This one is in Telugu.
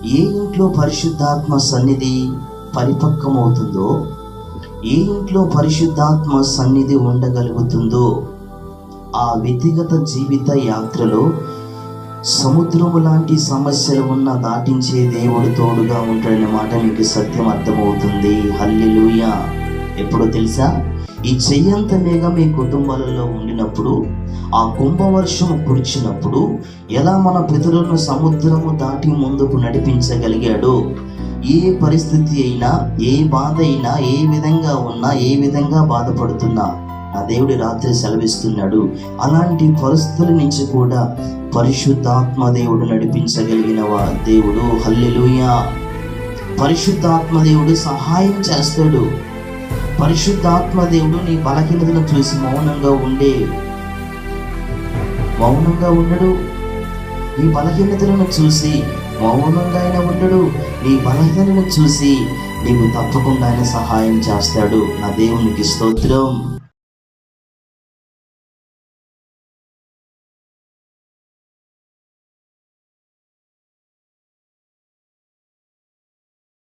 ఏ ఇంట్లో పరిశుద్ధాత్మ సన్నిధి పరిపక్వమవుతుందో, ఏ ఇంట్లో పరిశుద్ధాత్మ సన్నిధి ఉండగలుగుతుందో, ఆ వ్యక్తిగత జీవిత యాత్రలో సముద్రము లాంటి సమస్యలు ఉన్న దాటించే దేవుడు తోడుగా ఉంటాడనే మాట మీకు సత్యం అర్థమవుతుంది. హల్లెలూయా. ఎప్పుడో తెలుసా? ఈ చెయ్యంత మేఘం మీ కుటుంబాలలో ఉండినప్పుడు, ఆ కుంభవర్షము కురిచినప్పుడు ఎలా మన పితరులను సముద్రము దాటి ముందుకు నడిపించగలిగాడో, ఏ పరిస్థితి అయినా, ఏ బాధ అయినా, ఏ విధంగా ఉన్నా, ఏ విధంగా బాధపడుతున్నా నా దేవుడి రాత్రి సెలవిస్తున్నాడు. అలాంటి పరిస్థితుల నుంచి కూడా పరిశుద్ధాత్మ దేవుడు నడిపించగలిగిన దేవుడు. హల్లెలూయా. పరిశుద్ధాత్మ దేవుడు సహాయం చేస్తాడు. పరిశుద్ధాత్మ దేవుడు నీ బలహీనతను చూసి మౌనంగా ఉండడు. నీ బలహీనతలను చూసి మౌనంగా ఆయన ఉండడు. నీ బలహీనతలను చూసి నీకు తప్పకుండా ఆయన సహాయం చేస్తాడు. నా దేవునికి స్తోత్రం.